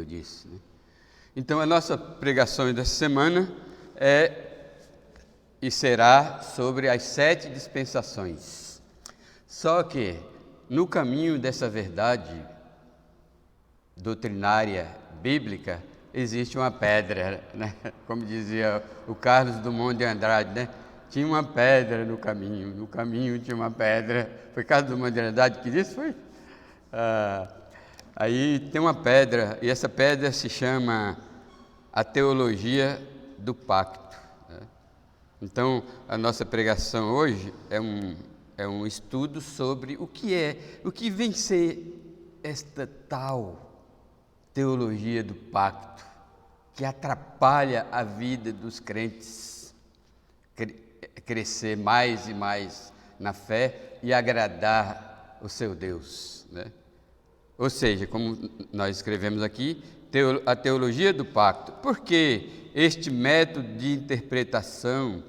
eu disse, né? Então, a nossa pregação dessa semana é e será sobre as 7 dispensações. Só que, no caminho dessa verdade doutrinária bíblica, existe uma pedra, né? Como dizia o Carlos Drummond de Andrade, né? Tinha uma pedra no caminho tinha uma pedra. Foi Carlos Drummond de Andrade que disse, foi? Aí tem uma pedra, e essa pedra se chama a teologia do pacto, né? Então, a nossa pregação hoje é um estudo sobre o que vem ser esta tal teologia do pacto, que atrapalha a vida dos crentes crescer mais e mais na fé e agradar o seu Deus, né? Ou seja, como nós escrevemos aqui, a teologia do pacto. Por que este método de interpretação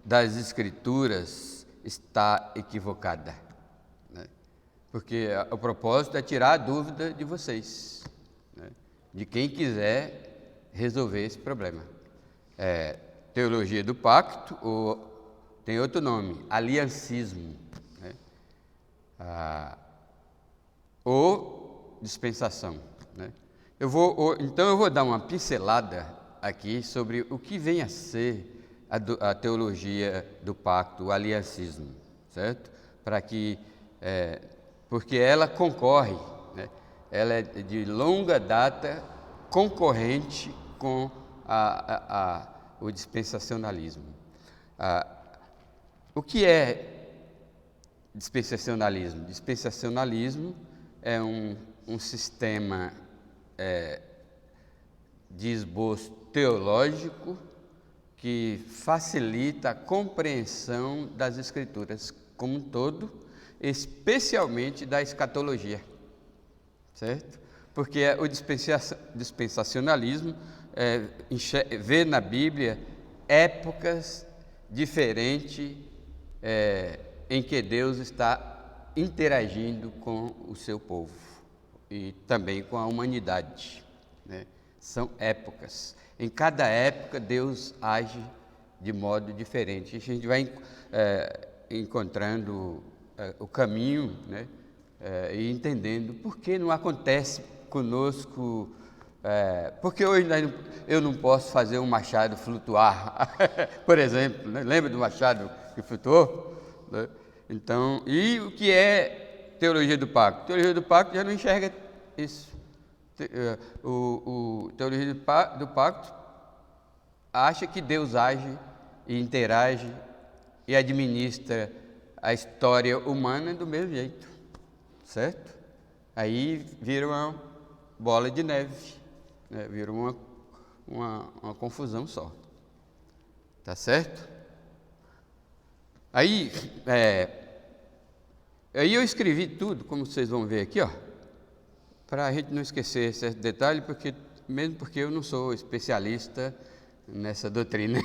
das Escrituras está equivocada, né? Porque o propósito é tirar a dúvida de vocês, né? De quem quiser resolver esse problema. Teologia do pacto, ou tem outro nome, aliancismo, né? Ou dispensação, né? Então eu vou dar uma pincelada aqui sobre o que vem a ser a teologia do pacto, o aliancismo, certo? Porque ela concorre, né? Ela é de longa data concorrente com o dispensacionalismo. O que é dispensacionalismo? Dispensacionalismo é um sistema de esboço teológico que facilita a compreensão das Escrituras como um todo, especialmente da escatologia, certo? Porque o dispensacionalismo vê na Bíblia épocas diferentes em que Deus está interagindo com o seu povo e também com a humanidade, né? São épocas. Em cada época, Deus age de modo diferente. A gente vai encontrando o caminho, né? E entendendo por que não acontece conosco. Porque hoje eu não posso fazer um machado flutuar, por exemplo, né? Lembra do machado que flutuou, né? Então, e o que é teologia do pacto? Teologia do pacto já não enxerga isso. Teologia do pacto acha que Deus age e interage e administra a história humana do mesmo jeito, certo? Aí vira uma bola de neve, né? Vira uma confusão só, tá certo? Aí eu escrevi tudo, como vocês vão ver aqui, ó, para a gente não esquecer esse detalhe, mesmo porque eu não sou especialista nessa doutrina.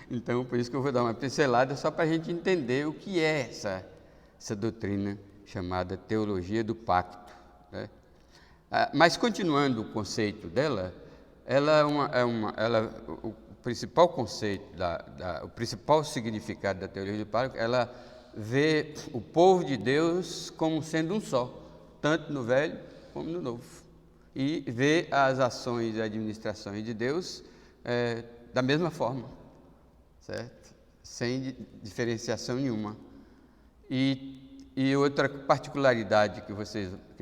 Então, por isso que eu vou dar uma pincelada só para a gente entender o que é essa doutrina chamada teologia do pacto, né? Mas continuando o conceito dela, o principal conceito, o principal significado da teologia do pacto, ela vê o povo de Deus como sendo um só, tanto no Velho como no Novo, e vê as ações e administrações de Deus da mesma forma, certo? Sem diferenciação nenhuma. E outra particularidade que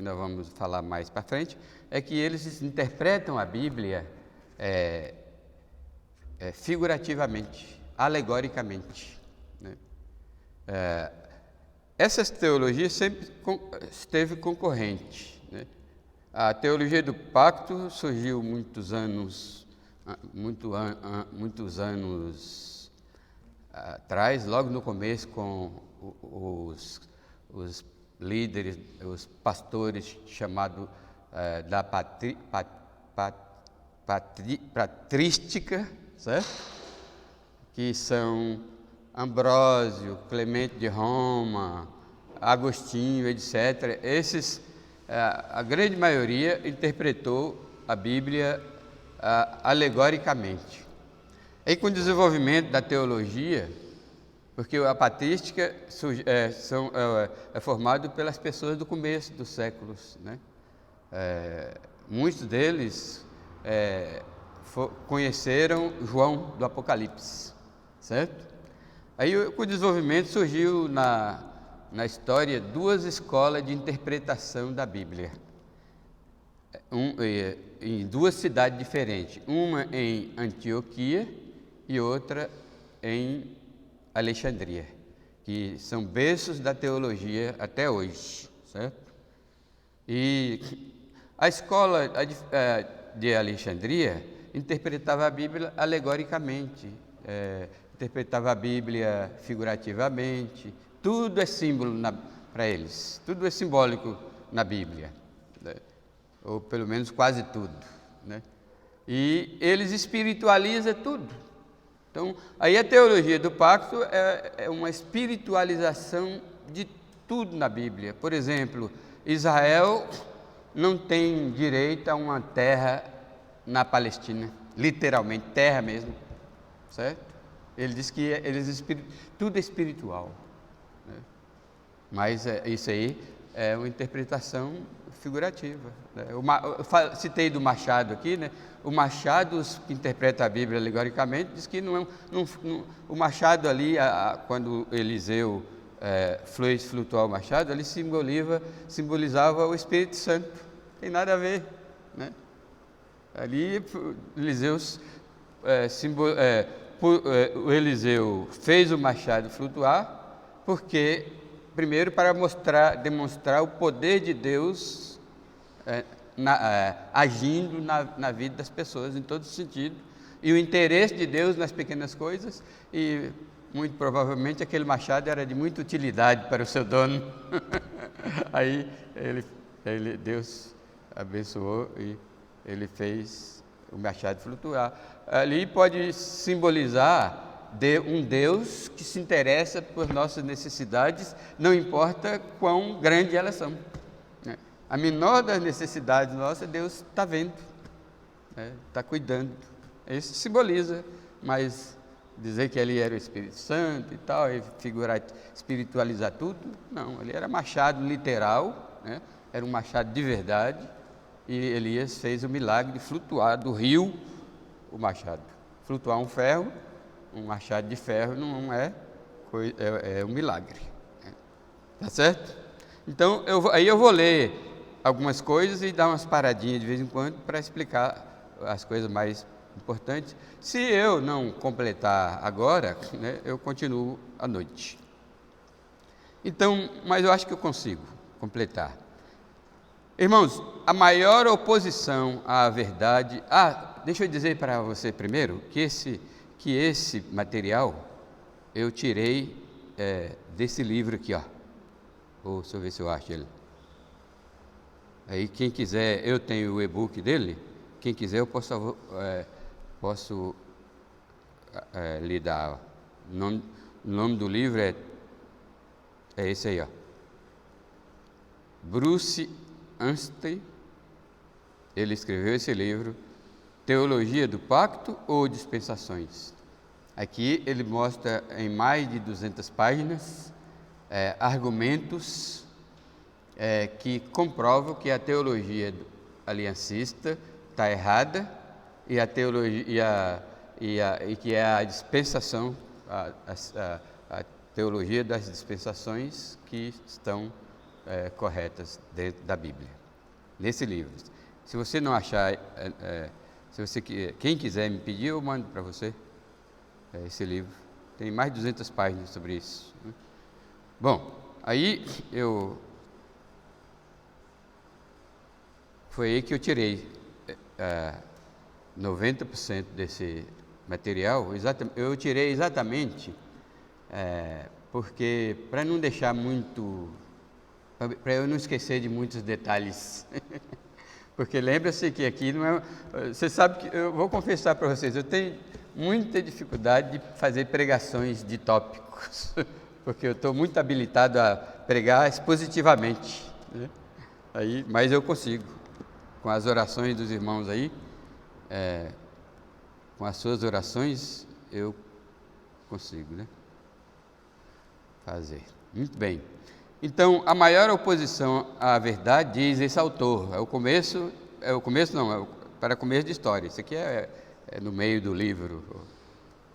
nós vamos falar mais para frente é que eles interpretam a Bíblia figurativamente, alegoricamente, né? Essas teologias sempre esteve concorrente, né? A teologia do pacto surgiu muitos anos atrás, logo no começo, com os líderes, os pastores chamados da patrística, certo? Que são Ambrósio, Clemente de Roma, Agostinho, etc. A grande maioria interpretou a Bíblia alegoricamente. Aí, com o desenvolvimento da teologia, porque a patrística é formado pelas pessoas do começo dos séculos, né? Muitos deles conheceram João do Apocalipse, certo? Aí, com o desenvolvimento, surgiu na história duas escolas de interpretação da Bíblia, em duas cidades diferentes, uma em Antioquia e outra em Alexandria, que são berços da teologia até hoje, certo? E a escola de Alexandria interpretava a Bíblia alegoricamente, interpretava a Bíblia figurativamente, tudo é símbolo para eles, tudo é simbólico na Bíblia, né? Ou pelo menos quase tudo, né? E eles espiritualizam tudo. Então, aí a teologia do pacto é uma espiritualização de tudo na Bíblia. Por exemplo, Israel não tem direito a uma terra na Palestina, literalmente, terra mesmo, certo? Ele diz que tudo é espiritual, né? Mas isso aí é uma interpretação figurativa, né? Eu citei do Machado aqui, né? O Machado, que interpreta a Bíblia alegoricamente, diz que o Machado ali, quando Eliseu fez flutuar o Machado, ele simbolizava o Espírito Santo, não tem nada a ver, né? Ali Eliseu, o Eliseu fez o Machado flutuar, porque primeiro para demonstrar o poder de Deus agindo na vida das pessoas em todo sentido, e o interesse de Deus nas pequenas coisas, e muito provavelmente aquele machado era de muita utilidade para o seu dono. Aí Deus abençoou e ele fez o machado flutuar. Ali pode simbolizar um Deus que se interessa por nossas necessidades, não importa quão grandes elas são, né? A menor das necessidades nossas, Deus está vendo, né? Está cuidando. Isso simboliza, mas dizer que ali era o Espírito Santo e tal, e espiritualizar tudo, não, ele era machado literal, né? Era um machado de verdade, e Elias fez o milagre de flutuar do rio o machado. Flutuar um ferro, um machado de ferro não é um milagre, né? Tá certo? Então, aí eu vou ler algumas coisas e dar umas paradinhas de vez em quando para explicar as coisas mais importantes. Se eu não completar agora, né, eu continuo à noite. Então, mas eu acho que eu consigo completar. Irmãos, a maior oposição à verdade... deixa eu dizer para você primeiro que esse material eu tirei desse livro aqui, ó. Deixa eu ver se eu acho ele. Aí quem quiser, eu tenho o e-book dele, quem quiser eu posso lhe dar. O nome do livro é esse aí, ó. Bruce Anstey, ele escreveu esse livro, Teologia do Pacto ou Dispensações? Aqui ele mostra em mais de 200 páginas argumentos que comprovam que a teologia aliancista está errada e a teologia e que é a dispensação, a teologia das dispensações que estão corretas dentro da Bíblia, nesse livro. Se você não achar, quem quiser me pedir, eu mando para você esse livro. Tem mais de 200 páginas sobre isso, né? Bom, aí foi aí que eu tirei 90% desse material. Eu tirei exatamente porque para não deixar muito, para eu não esquecer de muitos detalhes. Porque lembra-se que aqui não é... Você sabe que, eu vou confessar para vocês, eu tenho muita dificuldade de fazer pregações de tópicos, porque eu estou muito habilitado a pregar expositivamente, né? Mas eu consigo. com as orações dos irmãos aí, com as suas orações, eu consigo, né? Fazer. Muito bem. Então, a maior oposição à verdade, diz esse autor, para começo de história. Isso aqui é no meio do livro,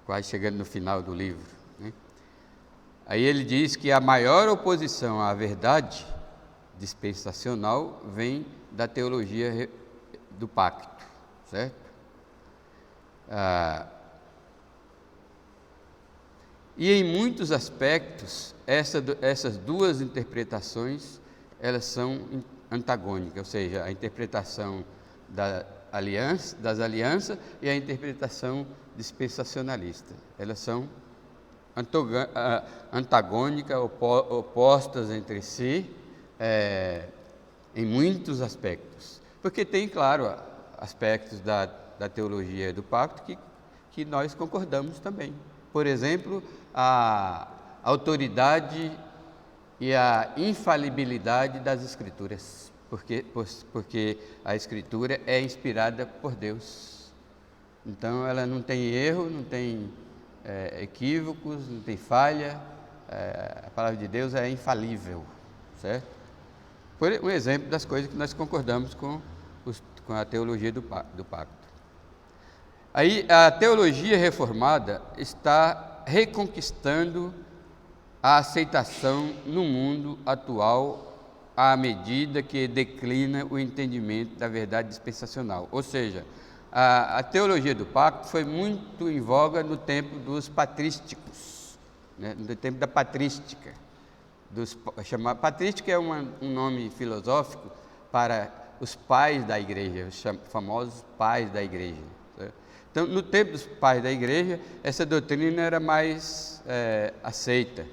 quase chegando no final do livro, né? Aí ele diz que a maior oposição à verdade dispensacional vem da teologia do pacto, certo? E em muitos aspectos, essas duas interpretações, elas são antagônicas, ou seja, a interpretação das alianças e a interpretação dispensacionalista. Elas são antagônicas, opostas entre si, em muitos aspectos. Porque tem, claro, aspectos da teologia do pacto que nós concordamos também. Por exemplo, a autoridade e a infalibilidade das Escrituras, porque a Escritura é inspirada por Deus. Então, ela não tem erro, não tem equívocos, não tem falha. A palavra de Deus é infalível, certo? Por um exemplo das coisas que nós concordamos com a teologia do pacto. Aí a teologia reformada está reconquistando a aceitação no mundo atual à medida que declina o entendimento da verdade dispensacional. Ou seja, a teologia do pacto foi muito em voga no tempo dos patrísticos, né? No tempo da patrística. Patrística é um nome filosófico para os pais da igreja, os famosos pais da igreja. Então, no tempo dos pais da igreja, essa doutrina era mais aceita.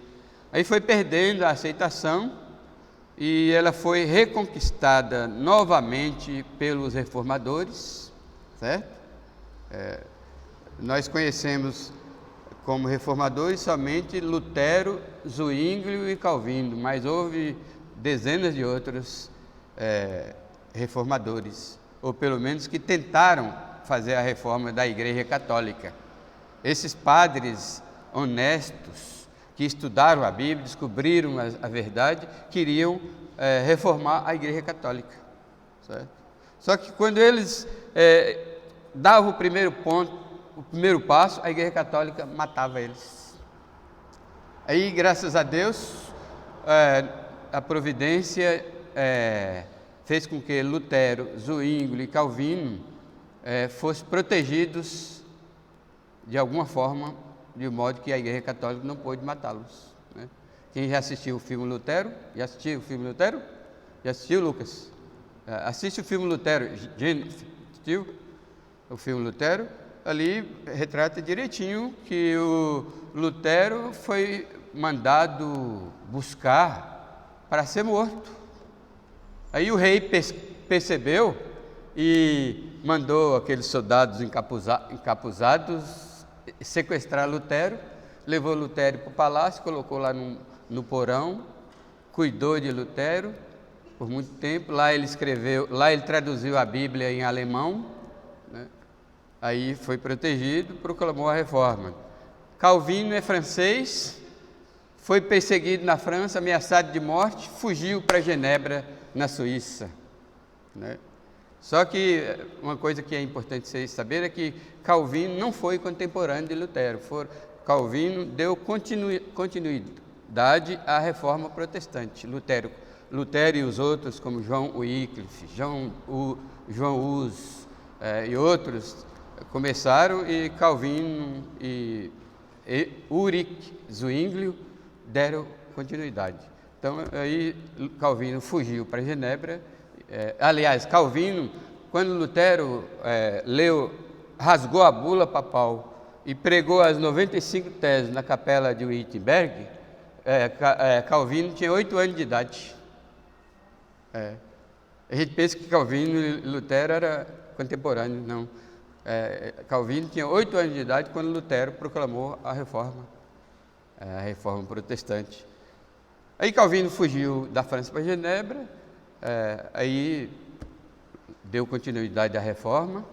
Aí foi perdendo a aceitação e ela foi reconquistada novamente pelos reformadores, certo? Nós conhecemos como reformadores somente Lutero, Zwinglio e Calvino, mas houve dezenas de outros reformadores, ou pelo menos que tentaram fazer a reforma da Igreja Católica. Esses padres honestos que estudaram a Bíblia, descobriram a verdade, queriam reformar a Igreja Católica, certo? Só que quando eles davam o primeiro passo, a Igreja Católica matava eles. Aí, graças a Deus, a providência fez com que Lutero, Zwinglio e Calvino fossem protegidos de alguma forma, de modo que a Igreja Católica não pôde matá-los, né? Quem já assistiu o filme Lutero? Já assistiu o filme Lutero? Já assistiu, Lucas? Assiste o filme Lutero. Jennifer, assistiu o filme Lutero? Ali retrata direitinho que o Lutero foi mandado buscar para ser morto. Aí o rei percebeu e mandou aqueles soldados encapuzados sequestrar Lutero, levou Lutero para o palácio, colocou lá no porão, cuidou de Lutero por muito tempo. Lá ele traduziu a Bíblia em alemão, né? Aí foi protegido, proclamou a reforma. Calvino é francês, foi perseguido na França, ameaçado de morte, fugiu para Genebra, na Suíça, né? Só que uma coisa que é importante vocês saberem é que Calvino não foi contemporâneo de Lutero. Calvino deu continuidade à reforma protestante. Lutero e os outros, como João Wycliffe, João Hus e outros, começaram, e Calvino e Ulrich Zwinglio deram continuidade. Então, aí Calvino fugiu para Genebra. Aliás, Calvino, quando Lutero rasgou a bula papal e pregou as 95 teses na capela de Wittenberg, Calvino tinha 8 anos de idade. A gente pensa que Calvino e Lutero eram contemporâneos, não. Calvino tinha 8 anos de idade quando Lutero proclamou a reforma protestante. Aí Calvino fugiu da França para Genebra. Aí deu continuidade à reforma,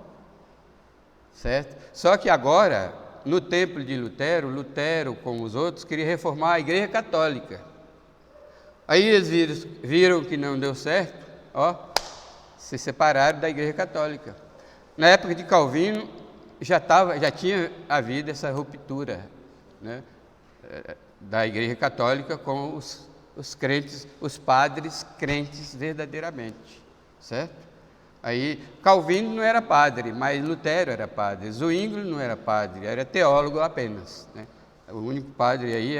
certo? Só que agora, no tempo de Lutero, Lutero, como os outros, queria reformar a Igreja Católica. Aí eles viram que não deu certo, se separaram da Igreja Católica. Na época de Calvino, já tinha havido essa ruptura, né, da Igreja Católica com os crentes, os padres crentes verdadeiramente, certo? Aí Calvino não era padre, mas Lutero era padre. Zwingli não era padre, era teólogo apenas, né? O único padre aí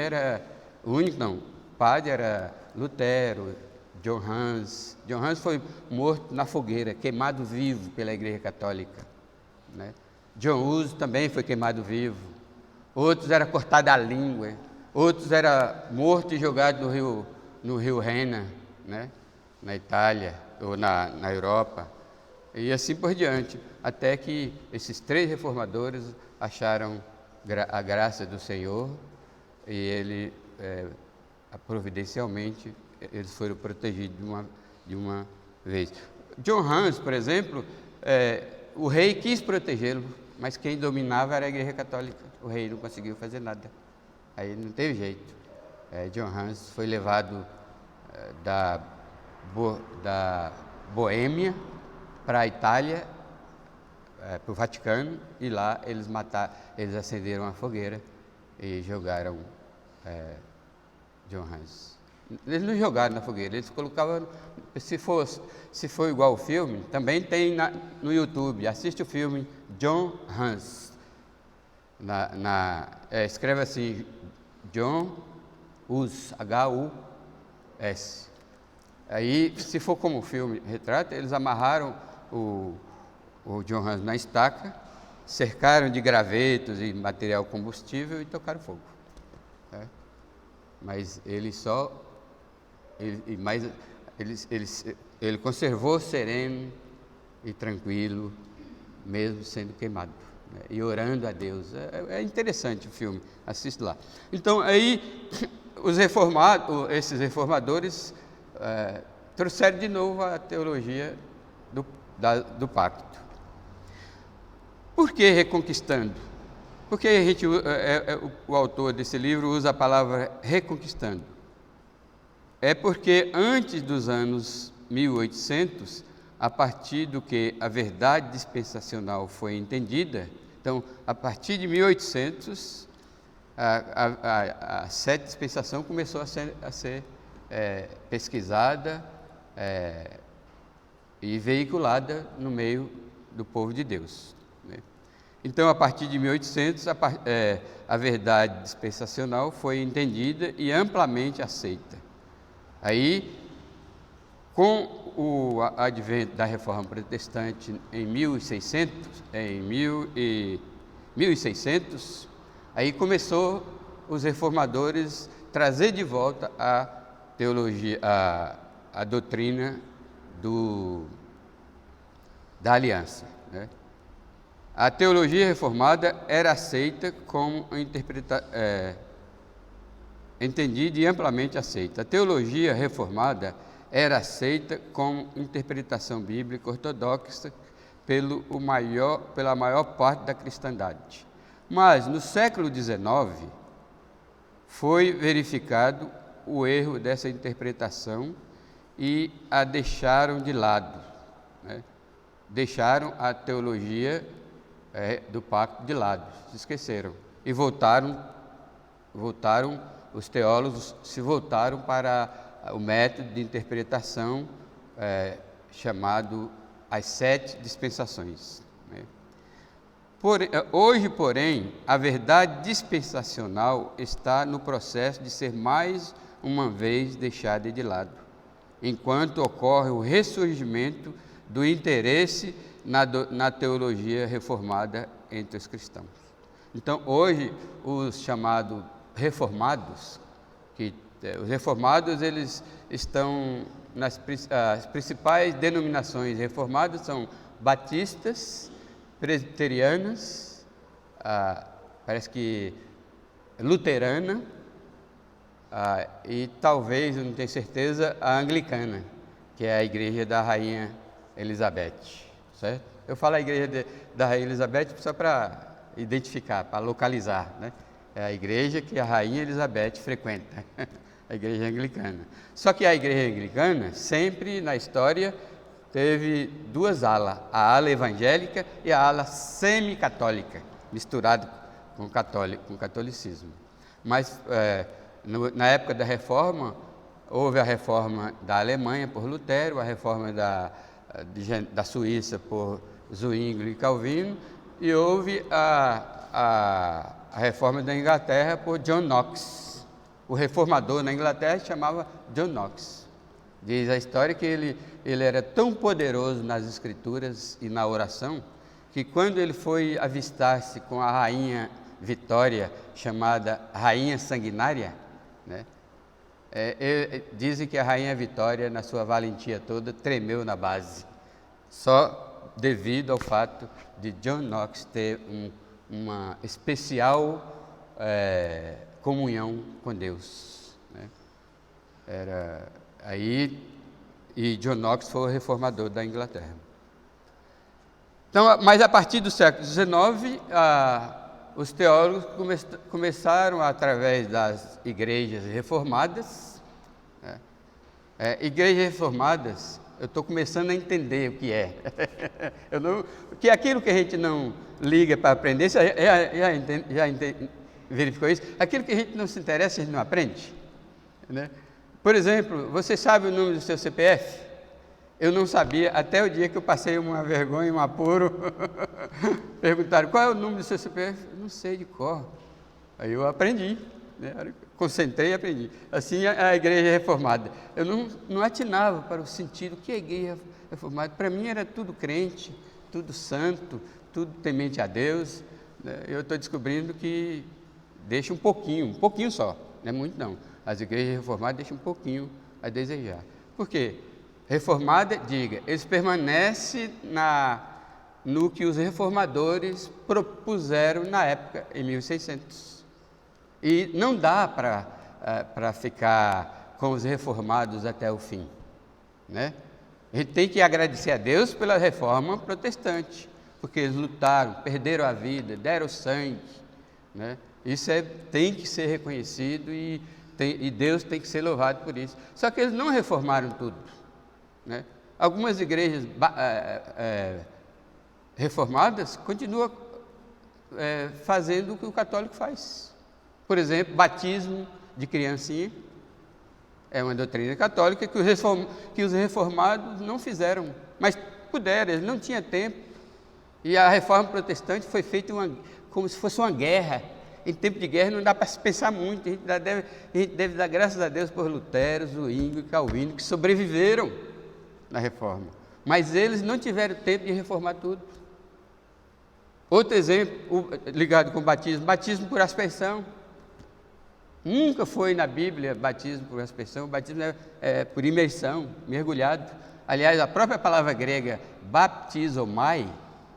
padre era Lutero, John Hus. John Hus foi morto na fogueira, queimado vivo pela Igreja Católica, né? John Hus também foi queimado vivo. Outros eram cortados a língua, outros eram mortos e jogados no rio Rena, né? Na Itália ou na Europa. E assim por diante, até que esses 3 reformadores acharam a graça do Senhor e ele, providencialmente, eles foram protegidos de uma vez. John Hus, por exemplo, o rei quis protegê-lo, mas quem dominava era a Igreja Católica. O rei não conseguiu fazer nada. Aí não teve jeito. John Hus foi levado da Boêmia para a Itália, para o Vaticano, e lá eles acenderam a fogueira e jogaram John Hus. Eles não jogaram na fogueira, eles colocavam, se for igual o filme, também tem no YouTube, assiste o filme John Hus. Escreve assim, John Hus, H-U-S. Aí, se for como o filme retrata, eles amarraram o John Hus na estaca, cercaram de gravetos e material combustível e tocaram fogo. Mas ele conservou sereno e tranquilo, mesmo sendo queimado, né, e orando a Deus. É interessante o filme, assiste lá. Então, aí, esses reformadores trouxeram de novo a teologia do pacto. Por que reconquistando? Porque o autor desse livro usa a palavra reconquistando. É porque antes dos anos 1800, a partir do que a verdade dispensacional foi entendida, então, a partir de 1800, a sete dispensação começou a ser pesquisada e veiculada no meio do povo de Deus, né? Então, a partir de 1800, a verdade dispensacional foi entendida e amplamente aceita. Aí, com o advento da Reforma Protestante em 1600, aí começou os reformadores trazer de volta a teologia, a doutrina da aliança, né? A teologia reformada era aceita como entendida e amplamente aceita. A teologia reformada era aceita como interpretação bíblica ortodoxa pela maior parte da cristandade. Mas, no século XIX, foi verificado o erro dessa interpretação e a deixaram de lado, né? Deixaram a teologia do pacto de lado, se esqueceram. E os teólogos se voltaram para o método de interpretação chamado as sete dispensações, né? Hoje, porém, a verdade dispensacional está no processo de ser mais uma vez deixada de lado, enquanto ocorre o ressurgimento do interesse na teologia reformada entre os cristãos. Então, hoje, os chamados reformados, os reformados, eles estão as principais denominações reformadas são batistas, presbiterianas, parece que luterana, e talvez, eu não tenho certeza, a anglicana, que é a igreja da Rainha Elizabeth. certo? Eu falo a igreja da Rainha Elizabeth só para identificar, para localizar, né? É a igreja que a Rainha Elizabeth frequenta, a igreja anglicana. Só que a igreja anglicana, sempre na história, teve duas alas, a ala evangélica e a ala semi-católica, misturado com o catolicismo. Mas na época da Reforma, houve a reforma da Alemanha por Lutero, a reforma da Suíça por Zwingli e Calvino, e houve a reforma da Inglaterra por John Knox. O reformador na Inglaterra se chamava John Knox. Diz a história que ele era tão poderoso nas escrituras e na oração, que quando ele foi avistar-se com a rainha Vitória, chamada Rainha Sanguinária, né? Dizem que a Rainha Vitória, na sua valentia toda, tremeu na base, só devido ao fato de John Knox ter uma especial comunhão com Deus, né? E John Knox foi o reformador da Inglaterra. Então, mas a partir do século XIX, os teólogos começaram, através das igrejas reformadas, né? Igrejas reformadas, eu estou começando a entender o que é. Que aquilo que a gente não liga para aprender, você verificou isso? Aquilo que a gente não se interessa, a gente não aprende, né? Por exemplo, você sabe o número do seu CPF? Eu não sabia, até o dia que eu passei uma vergonha, um apuro. Perguntaram, qual é o número do seu CPF? Eu não sei de cor. Aí eu aprendi, né? Concentrei e aprendi. Assim a igreja reformada. Eu não atinava para o sentido que é igreja reformada. Para mim era tudo crente, tudo santo, tudo temente a Deus, né? Eu estou descobrindo que deixa um pouquinho só, não é muito não. As igrejas reformadas deixam um pouquinho a desejar. Por quê? Reformada, diga, eles permanecem no que os reformadores propuseram na época, em 1600. E não dá para ficar com os reformados até o fim, né? A gente tem que agradecer a Deus pela reforma protestante, porque eles lutaram, perderam a vida, deram sangue, né? Isso tem que ser reconhecido e Deus tem que ser louvado por isso. Só que eles não reformaram tudo, né? Algumas igrejas reformadas continuam fazendo o que o católico faz. Por exemplo, batismo de criancinha é uma doutrina católica que os reformados não fizeram, mas puderam, eles não tinham tempo. E a reforma protestante foi feita como se fosse uma guerra. Em tempo de guerra não dá para se pensar muito. A gente deve dar graças a Deus por Lutero, Zwingli e Calvino, que sobreviveram na reforma. Mas eles não tiveram tempo de reformar tudo. Outro exemplo ligado com o batismo por aspersão. Nunca foi na Bíblia batismo por aspersão, batismo é por imersão, mergulhado. Aliás, a própria palavra grega baptizomai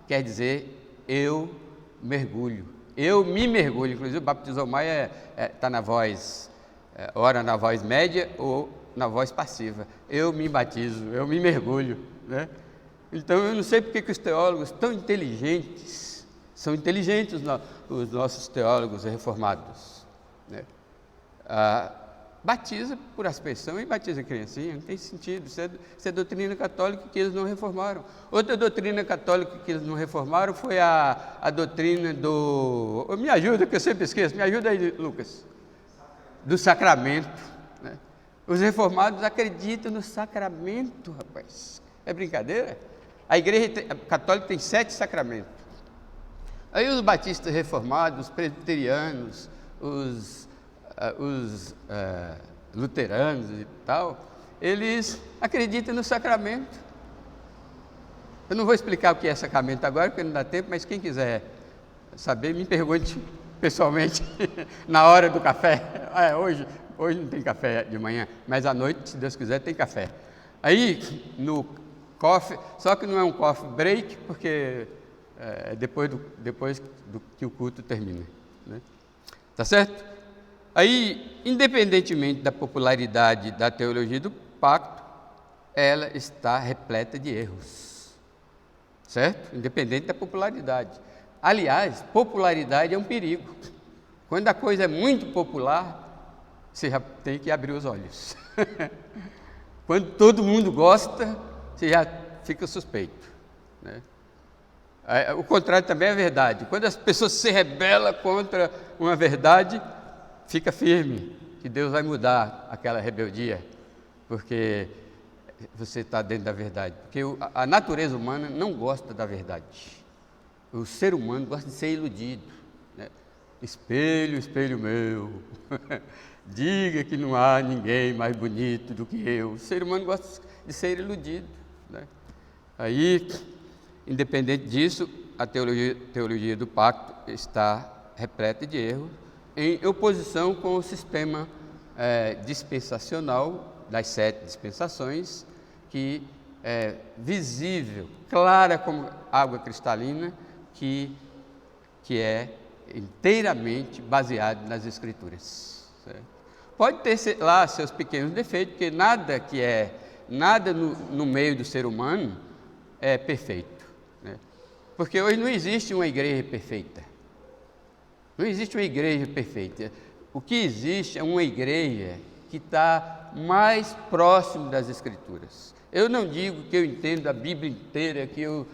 quer dizer eu mergulho. Eu me mergulho, inclusive baptizomai está na voz, ora na voz média ou na voz passiva. Eu me batizo, eu me mergulho, né? Então eu não sei porque que os teólogos tão inteligentes, são inteligentes os nossos teólogos reformados, né? Batiza por aspersão e batiza criancinha, não tem sentido. Isso é doutrina católica que eles não reformaram. Outra doutrina católica que eles não reformaram foi a doutrina do... Me ajuda, que eu sempre esqueço, me ajuda aí, Lucas. Do sacramento, né? Os reformados acreditam no sacramento, rapaz. É brincadeira? A igreja católica tem 7 sacramentos. Aí os batistas reformados, os presbiterianos, os luteranos e tal, eles acreditam no sacramento. Eu não vou explicar o que é sacramento agora, porque não dá tempo, mas quem quiser saber, me pergunte pessoalmente na hora do café. Hoje não tem café de manhã, mas à noite, se Deus quiser, tem café. Aí, no coffee, só que não é um coffee break, porque depois que o culto termina, né? Tá certo? Aí, independentemente da popularidade da teologia do pacto, ela está repleta de erros. certo? Independente da popularidade. Aliás, popularidade é um perigo. Quando a coisa é muito popular, você já tem que abrir os olhos. Quando todo mundo gosta, você já fica suspeito, né? O contrário também é verdade. Quando as pessoas se rebelam contra uma verdade, fica firme, que Deus vai mudar aquela rebeldia, porque você está dentro da verdade. Porque a natureza humana não gosta da verdade. O ser humano gosta de ser iludido, né? Espelho, espelho meu, diga que não há ninguém mais bonito do que eu. O ser humano gosta de ser iludido, né? Aí, independente disso, a teologia do pacto está repleta de erros, em oposição com o sistema dispensacional das 7 dispensações, que é visível, clara como água cristalina, que é inteiramente baseado nas Escrituras, certo? Pode ter lá seus pequenos defeitos, porque nada no meio do ser humano é perfeito, né? Porque hoje não existe uma igreja perfeita. Não existe uma igreja perfeita. O que existe é uma igreja que está mais próximo das Escrituras. Eu não digo que eu entendo a Bíblia inteira, que eu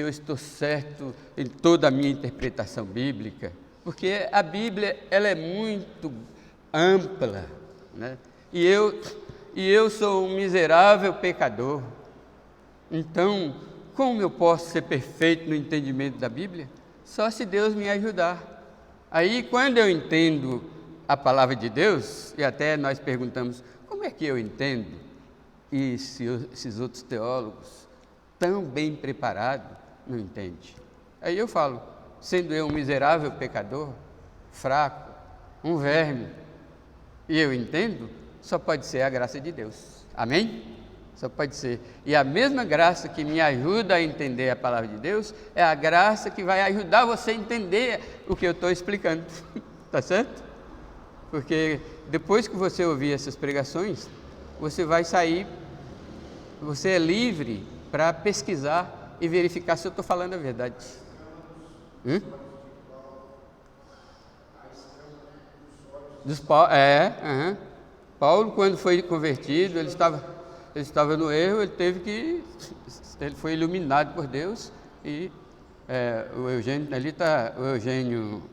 estou certo em toda a minha interpretação bíblica, porque a Bíblia ela é muito ampla, né? E eu sou um miserável pecador. Então, como eu posso ser perfeito no entendimento da Bíblia? Só se Deus me ajudar. Aí, quando eu entendo a palavra de Deus, e até nós perguntamos, como é que eu entendo? E esses outros teólogos, tão bem preparados, não entendem. Aí eu falo, sendo eu um miserável pecador, fraco, um verme, e eu entendo, só pode ser a graça de Deus. Amém? Só pode ser. E a mesma graça que me ajuda a entender a palavra de Deus é a graça que vai ajudar você a entender o que eu estou explicando. Tá certo? Porque depois que você ouvir essas pregações, você vai sair, você é livre para pesquisar e verificar se eu estou falando a verdade. Paulo, quando foi convertido, ele estava no erro, ele foi iluminado por Deus, e o Eugênio ali está, o Eugênio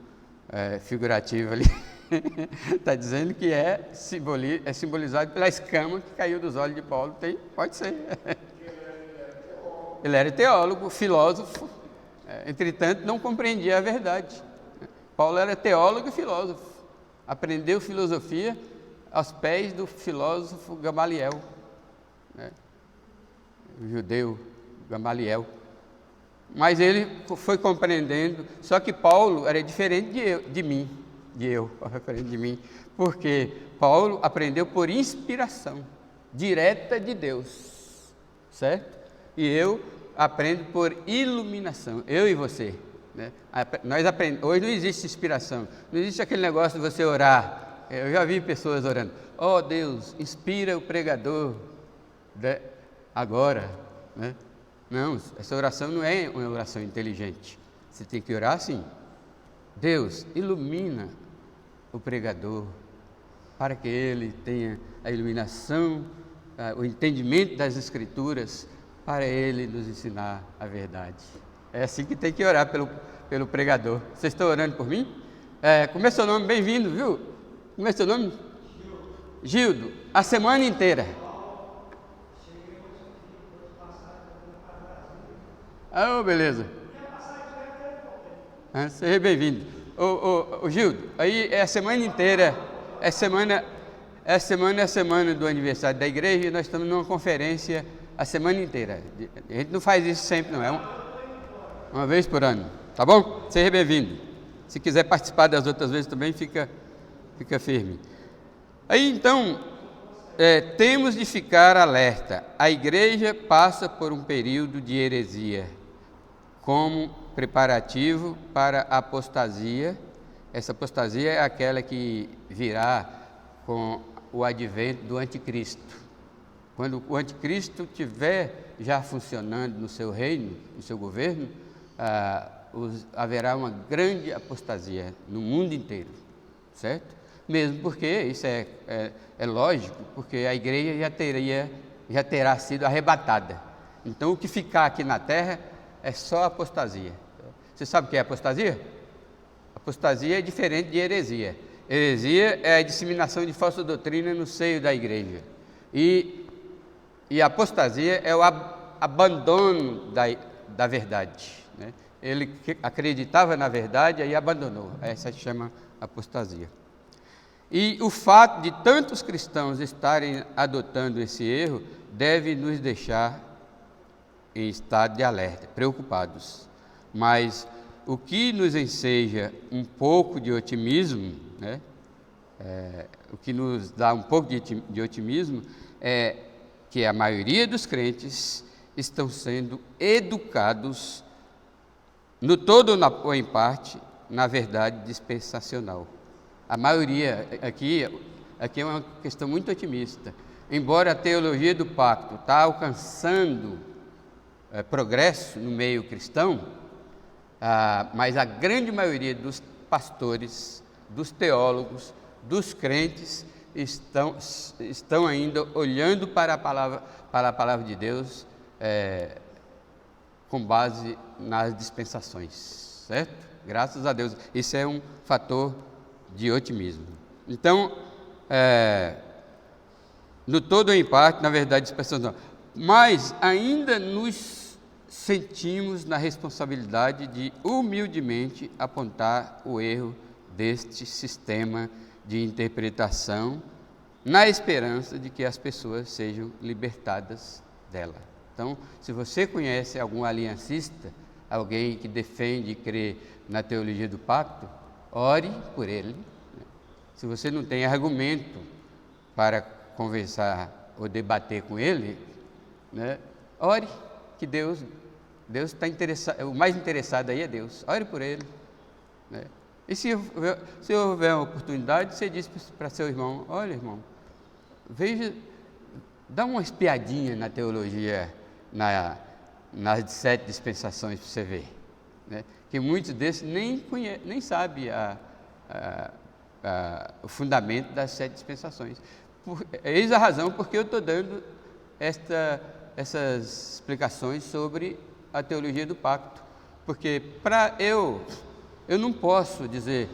figurativo ali, está dizendo que é simbolizado pela escama que caiu dos olhos de Paulo. Pode ser. Ele era teólogo, filósofo, entretanto não compreendia a verdade. Paulo era teólogo e filósofo, aprendeu filosofia aos pés do filósofo Gamaliel, né? O judeu Gamaliel. Mas ele foi compreendendo, só que Paulo era diferente de mim, porque Paulo aprendeu por inspiração direta de Deus, certo? E eu aprendo por iluminação, eu e você, né? Hoje não existe inspiração, não existe aquele negócio de você orar. Eu já vi pessoas orando, ó Deus, inspira o pregador agora, né? Não, essa oração não é uma oração inteligente. Você tem que orar assim: Deus, ilumina o pregador, para que ele tenha a iluminação, o entendimento das Escrituras, para ele nos ensinar a verdade. É assim que tem que orar pelo pregador. Vocês estão orando por mim? Como é seu nome? Bem-vindo, viu? Como é seu nome? Gildo. A semana inteira. Beleza. Seja bem-vindo. Gildo, aí é a semana inteira, é a semana do aniversário da igreja, e nós estamos numa conferência a semana inteira. A gente não faz isso sempre, não, uma vez por ano, tá bom? Seja bem-vindo. Se quiser participar das outras vezes também, fica firme. Aí então, temos de ficar alerta. A igreja passa por um período de heresia, como preparativo para a apostasia. Essa apostasia é aquela que virá com o advento do anticristo. Quando o anticristo estiver já funcionando no seu reino, no seu governo, haverá uma grande apostasia no mundo inteiro, certo? Mesmo porque, isso é lógico, porque a igreja já terá sido arrebatada. Então, o que ficar aqui na terra é só apostasia. Você sabe o que é apostasia? Apostasia é diferente de heresia. Heresia é a disseminação de falsa doutrina no seio da igreja. E a apostasia é o abandono da verdade, né? Ele acreditava na verdade e abandonou. Essa se chama apostasia. E o fato de tantos cristãos estarem adotando esse erro deve nos deixar em estado de alerta, preocupados. Mas o que nos enseja um pouco de otimismo, né? O que nos dá um pouco de otimismo é que a maioria dos crentes estão sendo educados, no todo ou em parte, na verdade dispensacional. A maioria, aqui é uma questão muito otimista. Embora a teologia do pacto está alcançando progresso no meio cristão, mas a grande maioria dos pastores, dos teólogos, dos crentes estão ainda olhando para a palavra de Deus com base nas dispensações, certo? Graças a Deus, isso é um fator de otimismo. Então, no todo ou em parte, na verdade, dispensação, mas ainda nos sentimos na responsabilidade de humildemente apontar o erro deste sistema de interpretação, na esperança de que as pessoas sejam libertadas dela. Então, se você conhece algum aliancista, alguém que defende e crê na teologia do pacto, ore por ele. Se você não tem argumento para conversar ou debater com ele, né, ore, que Deus está interessado, o mais interessado aí é Deus, ore por ele, né? E se houver uma oportunidade, você diz para seu irmão: olha, irmão, veja, dá uma espiadinha na teologia, nas 7 dispensações para você ver, né? Que muitos desses nem sabem o fundamento das 7 dispensações. Eis a razão porque eu estou dando essas explicações sobre a teologia do pacto, porque eu não posso dizer,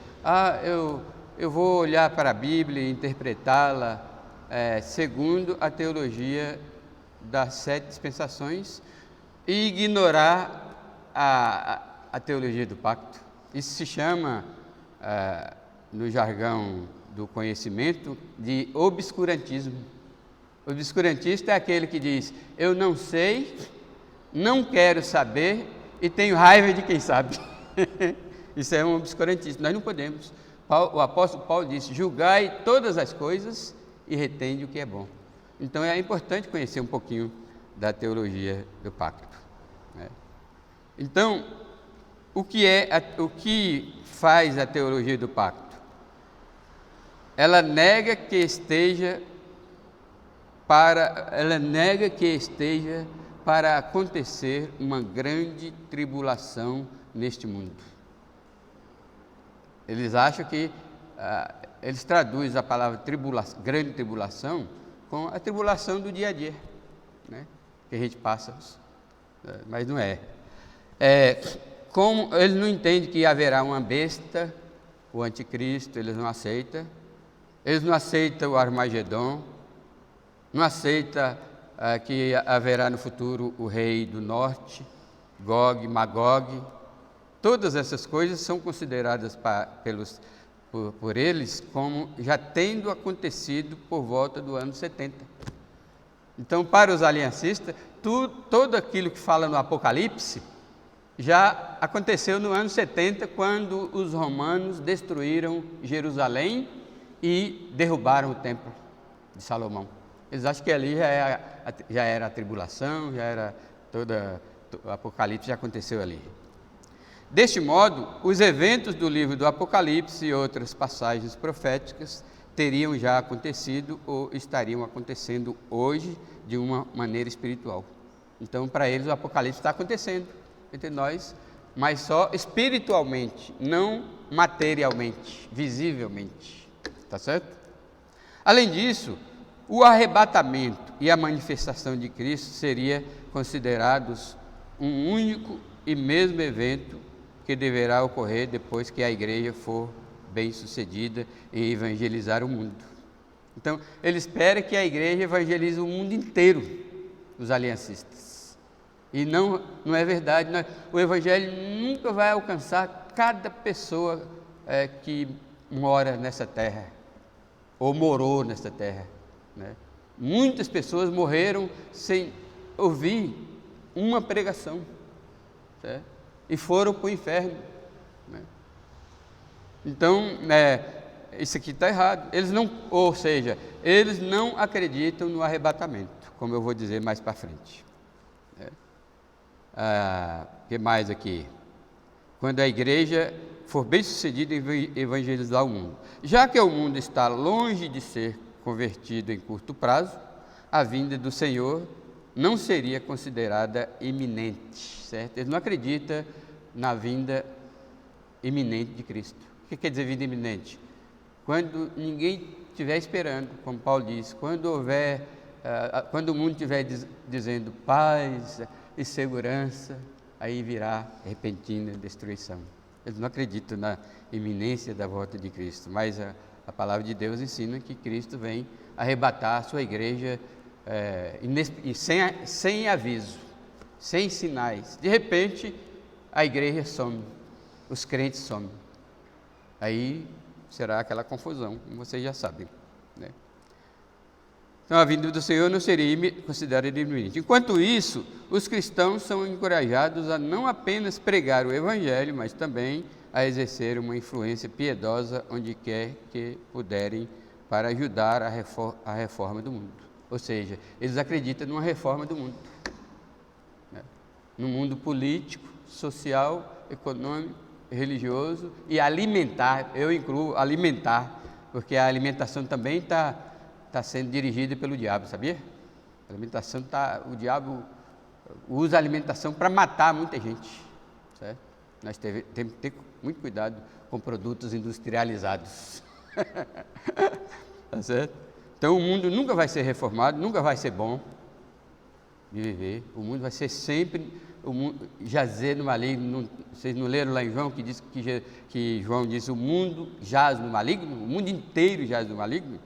eu vou olhar para a Bíblia e interpretá-la segundo a teologia das 7 dispensações e ignorar a teologia do pacto. Isso se chama, no jargão do conhecimento, de obscurantismo. O obscurantista é aquele que diz: eu não sei, não quero saber e tenho raiva de quem sabe. Isso é um obscurantismo. Nós não podemos. O apóstolo Paulo disse: julgai todas as coisas e retende o que é bom. Então é importante conhecer um pouquinho da teologia do pacto, né? Então, o que faz a teologia do pacto? Ela nega que esteja para acontecer uma grande tribulação neste mundo. Eles acham que eles traduzem a palavra grande tribulação com a tribulação do dia a dia, né? Que a gente passa, mas não é. Como eles não entendem que haverá uma besta, o anticristo, eles não aceitam. Eles não aceitam o Armagedon, não aceitam que haverá no futuro o rei do norte, Gog, Magog. Todas essas coisas são consideradas por eles como já tendo acontecido por volta do ano 70. Então, para os aliancistas, tudo aquilo que fala no Apocalipse já aconteceu no ano 70, quando os romanos destruíram Jerusalém e derrubaram o templo de Salomão. Eles acham que ali já era a tribulação, o Apocalipse já aconteceu ali. Deste modo, os eventos do livro do Apocalipse e outras passagens proféticas teriam já acontecido ou estariam acontecendo hoje de uma maneira espiritual. Então, para eles, o Apocalipse está acontecendo entre nós, mas só espiritualmente, não materialmente, visivelmente. Está certo? Além disso, o arrebatamento e a manifestação de Cristo seria considerados um único e mesmo evento que deverá ocorrer depois que a igreja for bem-sucedida em evangelizar o mundo. Então, ele espera que a igreja evangelize o mundo inteiro, os aliancistas. E não é verdade, o evangelho nunca vai alcançar cada pessoa que mora nessa terra, ou morou nessa terra, né? Muitas pessoas morreram sem ouvir uma pregação, certo? E foram para o inferno, né? Então, isso aqui está errado. Eles não acreditam no arrebatamento, como eu vou dizer mais para frente. O que mais aqui? Quando a igreja for bem sucedida em evangelizar o mundo. Já que o mundo está longe de ser convertido em curto prazo, a vinda do Senhor não seria considerada iminente, certo? Eles não acreditam na vinda iminente de Cristo. O que quer dizer vinda iminente? Quando ninguém estiver esperando, como Paulo diz, quando o mundo estiver dizendo paz e segurança, aí virá repentina destruição. Eles não acreditam na iminência da volta de Cristo, mas a palavra de Deus ensina que Cristo vem arrebatar a sua igreja sem aviso, sem sinais. De repente, a igreja some, os crentes somem. Aí será aquela confusão, como vocês já sabem, né? Então, a vinda do Senhor não seria considerada iminente. Enquanto isso, os cristãos são encorajados a não apenas pregar o Evangelho, mas também a exercer uma influência piedosa onde quer que puderem para ajudar a reforma do mundo. Ou seja, eles acreditam numa reforma do mundo, né? No mundo político, social, econômico, religioso e alimentar. Eu incluo alimentar, porque a alimentação também está sendo dirigida pelo diabo, sabia? A alimentação o diabo usa a alimentação para matar muita gente, certo? Nós temos que ter muito cuidado com produtos industrializados. Tá certo? Então o mundo nunca vai ser reformado, nunca vai ser bom de viver. O mundo vai ser sempre jazer no maligno. Vocês não leram lá em João que João disse: o mundo jaz no maligno, o mundo inteiro jaz no maligno,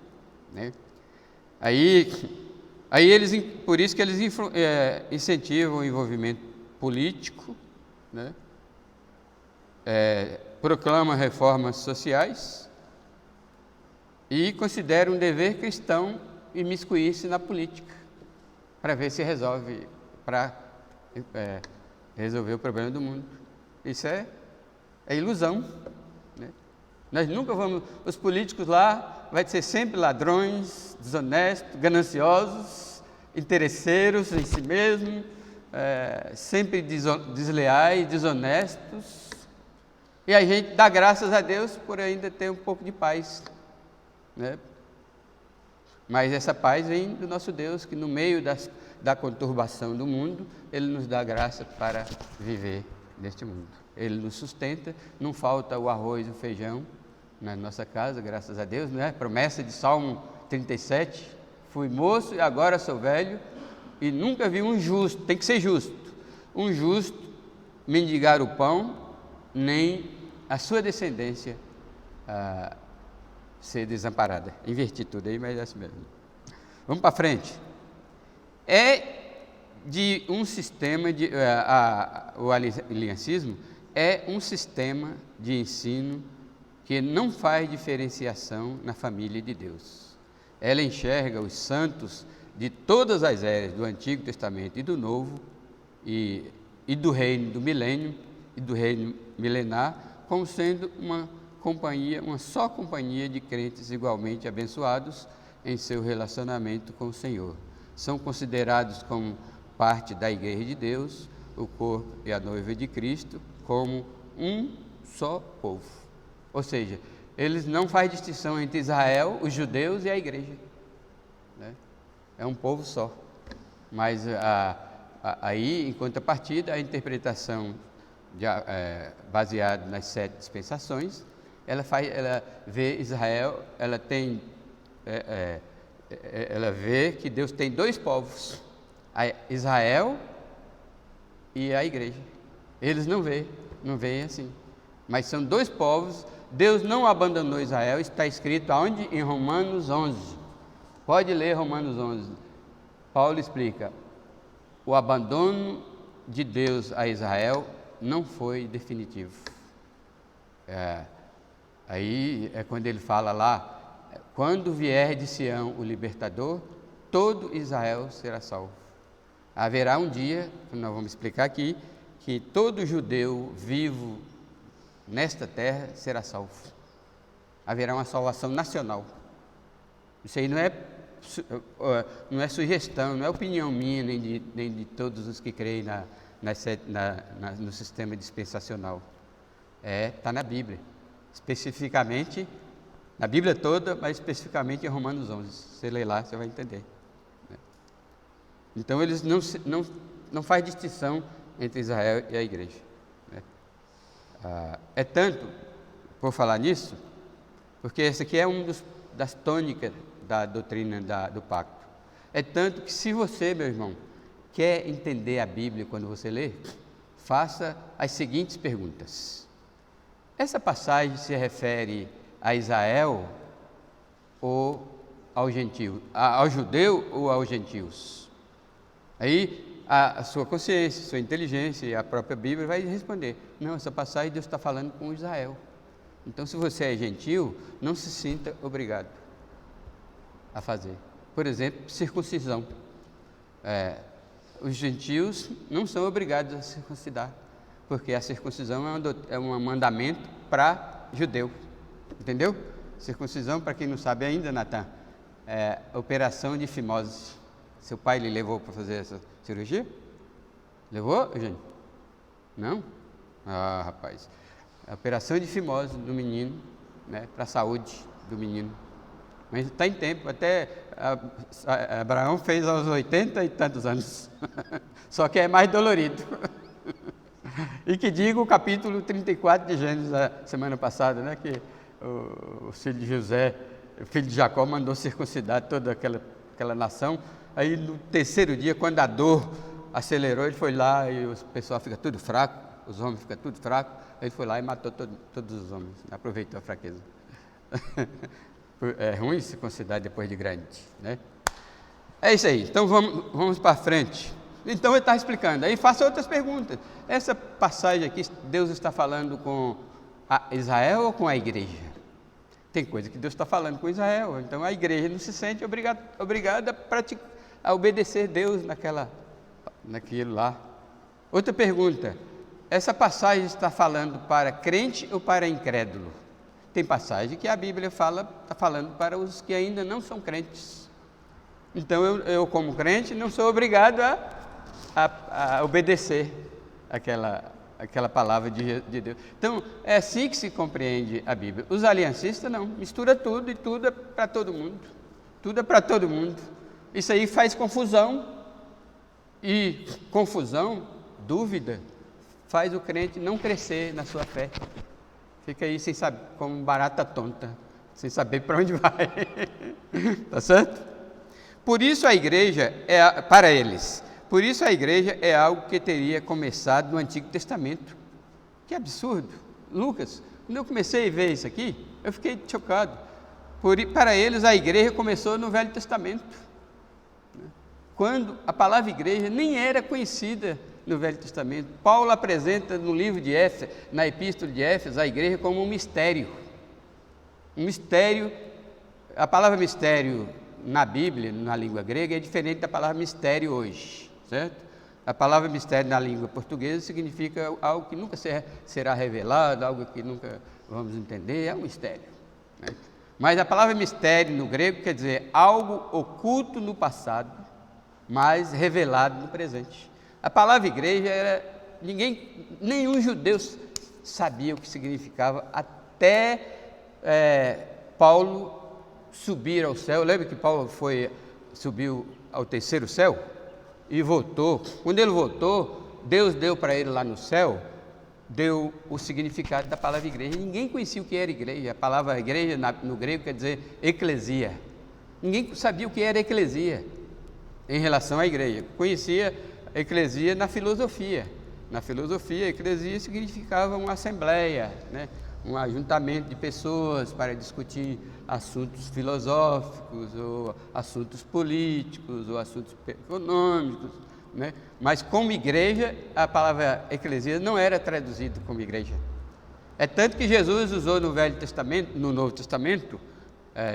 né? Aí eles, por isso que eles incentivam o envolvimento político, né? Proclamam reformas sociais e consideram um dever cristão imiscuir-se na política para ver se resolve, para resolver o problema do mundo. Isso é ilusão, né? Nós nunca vamos, os políticos lá vai ser sempre ladrões, desonestos, gananciosos, interesseiros em si mesmos, sempre desleais, desonestos, e a gente dá graças a Deus por ainda ter um pouco de paz, né? Mas essa paz vem do nosso Deus, que no meio da conturbação do mundo, Ele nos dá graça para viver neste mundo. Ele nos sustenta, não falta o arroz e o feijão na nossa casa, graças a Deus, né? Promessa de Salmo 37, fui moço e agora sou velho, e nunca vi um justo, tem que ser justo, um justo mendigar o pão, nem a sua descendência ser desamparada. Inverti tudo aí, mas é assim mesmo. Vamos para frente. De um sistema o aliancismo é um sistema de ensino que não faz diferenciação na família de Deus. Ela enxerga os santos de todas as eras, do Antigo Testamento e do Novo, e do reino do milênio e do reino milenar, como sendo uma só companhia de crentes igualmente abençoados em seu relacionamento com o Senhor. São considerados como parte da Igreja de Deus, o corpo e a noiva de Cristo, como um só povo. Ou seja, eles não fazem distinção entre Israel, os judeus e a igreja, né? É um povo só. Mas aí, em contrapartida, a interpretação baseada nas 7 dispensações, ela vê Israel, ela vê que Deus tem 2 povos, Israel e a igreja. Eles não veem assim, mas são 2 povos. Deus não abandonou Israel, está escrito aonde? Em Romanos 11. Pode ler Romanos 11. Paulo explica: o abandono de Deus a Israel não foi definitivo. Aí é quando ele fala lá: quando vier de Sião o libertador, todo Israel será salvo. Haverá um dia, nós vamos explicar aqui, que todo judeu vivo nesta terra será salvo. Haverá uma salvação nacional. Isso aí não é sugestão, não é opinião minha, nem de todos os que creem no sistema dispensacional. Está na Bíblia, especificamente, na Bíblia toda, mas especificamente em Romanos 11. Você lê lá, você vai entender. Então, eles não fazem distinção entre Israel e a igreja. É tanto, por falar nisso, porque essa aqui é uma das tônicas da doutrina do pacto. É tanto que, se você, meu irmão, quer entender a Bíblia quando você lê, faça as seguintes perguntas: essa passagem se refere a Israel ou ao gentio, ao judeu ou aos gentios? Aí a sua consciência, sua inteligência e a própria Bíblia vai responder: não, essa passagem Deus está falando com Israel. Então, se você é gentil, não se sinta obrigado a fazer. Por exemplo, circuncisão. Os gentios não são obrigados a circuncidar, porque a circuncisão é um mandamento para judeu. Entendeu? Circuncisão, para quem não sabe ainda, Natan, é operação de fimose. Seu pai lhe levou para fazer essa cirurgia? Levou, gente? Não? Ah, rapaz. A operação de fimose do menino, né, para a saúde do menino. Mas está em tempo, até Abraão fez aos 80 e tantos anos. Só que é mais dolorido. E que diga o capítulo 34 de Gênesis, da semana passada, né, que o filho de José, o filho de Jacó, mandou circuncidar toda aquela nação. Aí no 3º dia, quando a dor acelerou, ele foi lá e o pessoal fica tudo fraco, os homens ficam tudo fracos. Ele foi lá e matou todos os homens, aproveitou a fraqueza. É ruim circuncidar depois de grande, né? É isso aí, então vamos para frente. Então ele está explicando, aí faça outras perguntas. Essa passagem aqui, Deus está falando com Israel ou com a igreja? Tem coisa que Deus está falando com Israel, então a igreja não se sente obrigada a obedecer Deus naquilo lá. Outra pergunta: essa passagem está falando para crente ou para incrédulo? Tem passagem que a Bíblia está falando para os que ainda não são crentes. Então eu como crente, não sou obrigado a obedecer aquela palavra de Deus. Então, é assim que se compreende a Bíblia. Os aliancistas não, mistura tudo, e tudo é para todo mundo. Tudo é para todo mundo. Isso aí faz confusão, e confusão, dúvida, faz o crente não crescer na sua fé. Fica aí sem saber, como barata tonta, sem saber para onde vai. Tá certo? Por isso a igreja para eles. Por isso a igreja é algo que teria começado no Antigo Testamento. Que absurdo. Lucas, quando eu comecei a ver isso aqui, eu fiquei chocado. Para eles a igreja começou no Velho Testamento, quando a palavra igreja nem era conhecida no Velho Testamento. Paulo apresenta no livro de Éfeso, na epístola de Éfeso, a igreja como um mistério. Um mistério. A palavra mistério na Bíblia, na língua grega, é diferente da palavra mistério hoje, certo? A palavra mistério na língua portuguesa significa algo que nunca será revelado, algo que nunca vamos entender, é um mistério, né? Mas a palavra mistério no grego quer dizer algo oculto no passado, mas revelado no presente. A palavra igreja nenhum judeu sabia o que significava até Paulo subir ao céu. Lembra que Paulo subiu ao terceiro céu e voltou? Quando ele voltou, Deus deu para ele lá no céu, deu o significado da palavra igreja. Ninguém conhecia o que era igreja. A palavra igreja no grego quer dizer eclesia. Ninguém sabia o que era eclesia em relação à igreja. Conhecia a eclesia na filosofia. Na filosofia, a eclesia significava uma assembleia, né? Um ajuntamento de pessoas para discutir assuntos filosóficos, ou assuntos políticos, ou assuntos econômicos, né? Mas como igreja, a palavra eclesia não era traduzida como igreja. É tanto que Jesus usou no Velho Testamento, no Novo Testamento,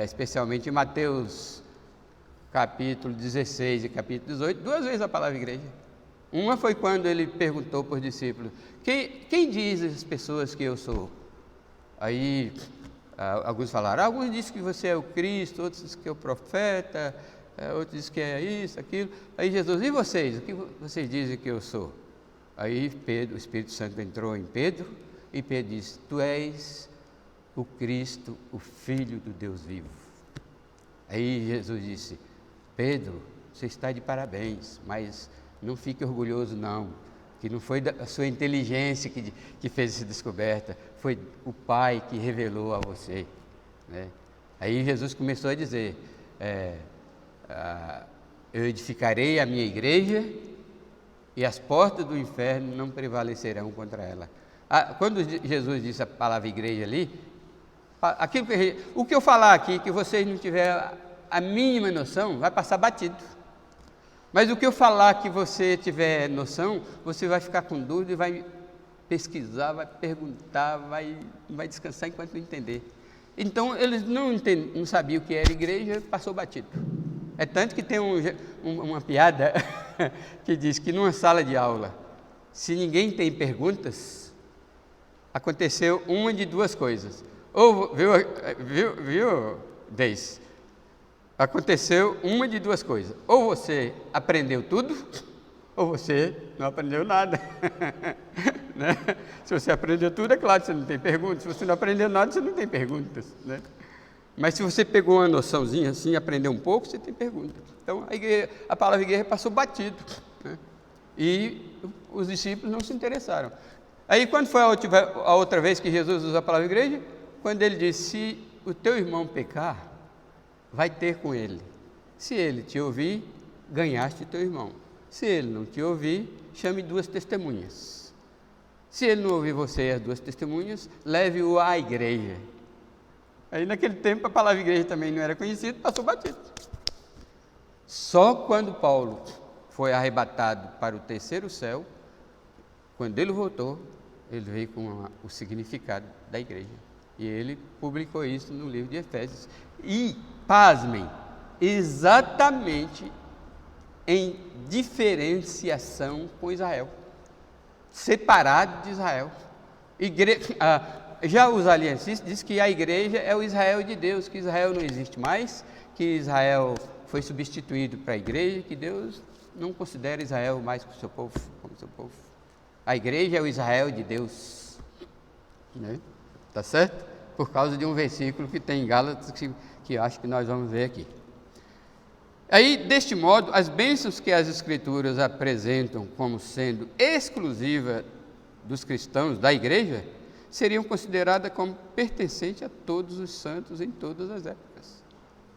especialmente em Mateus capítulo 16 e capítulo 18, 2 vezes a palavra igreja. Uma foi quando ele perguntou para os discípulos: quem diz as pessoas que eu sou? Aí alguns falaram, alguns dizem que você é o Cristo, outros dizem que é o profeta, outros dizem que é isso, aquilo. Aí Jesus: e vocês? O que vocês dizem que eu sou? Aí Pedro, o Espírito Santo entrou em Pedro, e Pedro disse: tu és o Cristo, o Filho do Deus vivo. Aí Jesus disse: Pedro, você está de parabéns, mas não fique orgulhoso não, que não foi a sua inteligência que fez essa descoberta, foi o Pai que revelou a você, né? Aí Jesus começou a dizer, eu edificarei a minha igreja e as portas do inferno não prevalecerão contra ela. Quando Jesus disse a palavra igreja ali, o que eu falar aqui, que vocês não tiverem a mínima noção, vai passar batido. Mas o que eu falar que você tiver noção, você vai ficar com dúvida e vai pesquisar, vai perguntar, vai descansar enquanto não entender. Então, eles não sabiam o que era igreja, passou batido. É tanto que tem uma piada que diz que numa sala de aula, se ninguém tem perguntas, aconteceu uma de duas coisas. Ou, viu, Deis? Aconteceu uma de duas coisas: ou você aprendeu tudo, ou você não aprendeu nada. Né? Se você aprendeu tudo, é claro que você não tem perguntas. Se você não aprendeu nada, você não tem perguntas, né? Mas se você pegou uma noçãozinha assim, aprendeu um pouco, você tem perguntas. Então a palavra igreja passou batido, né? E os discípulos não se interessaram. Aí quando foi a outra vez que Jesus usou a palavra igreja? Quando ele disse: se o teu irmão pecar, vai ter com ele. Se ele te ouvir, ganhaste teu irmão. Se ele não te ouvir, chame 2 testemunhas. Se ele não ouvir você e as 2 testemunhas, leve-o à igreja. Aí naquele tempo a palavra igreja também não era conhecida, passou batido. Só quando Paulo foi arrebatado para o terceiro céu, quando ele voltou, ele veio com o significado da igreja. E ele publicou isso no livro de Efésios. E, pasmem, exatamente em diferenciação com Israel, separado de Israel. Já os aliancistas dizem que a igreja é o Israel de Deus, que Israel não existe mais, que Israel foi substituído para a igreja, que Deus não considera Israel mais como seu povo. A igreja é o Israel de Deus, né? Tá certo? Por causa de um versículo que tem em Gálatas, que acho que nós vamos ver aqui. Aí, deste modo, as bênçãos que as Escrituras apresentam como sendo exclusiva dos cristãos, da igreja, seriam consideradas como pertencentes a todos os santos em todas as épocas.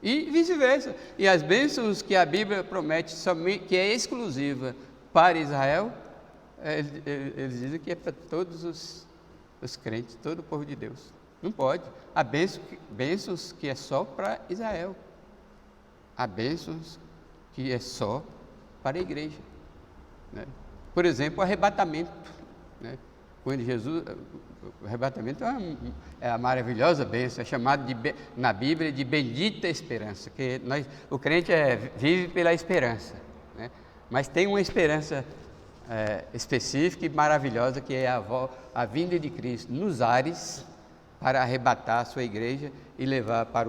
E vice-versa. E as bênçãos que a Bíblia promete, somente, que é exclusiva para Israel, eles dizem que é para todos os crentes, todo o povo de Deus. Não pode. Há bênçãos que é só para Israel. Há bênçãos que é só para a igreja, né? Por exemplo, o arrebatamento, né? Quando Jesus, o arrebatamento é a maravilhosa bênção, é chamado na Bíblia de bendita esperança, que o crente vive pela esperança, né? Mas tem uma esperança específica e maravilhosa, que é a vinda de Cristo nos ares, para arrebatar a sua igreja e levar para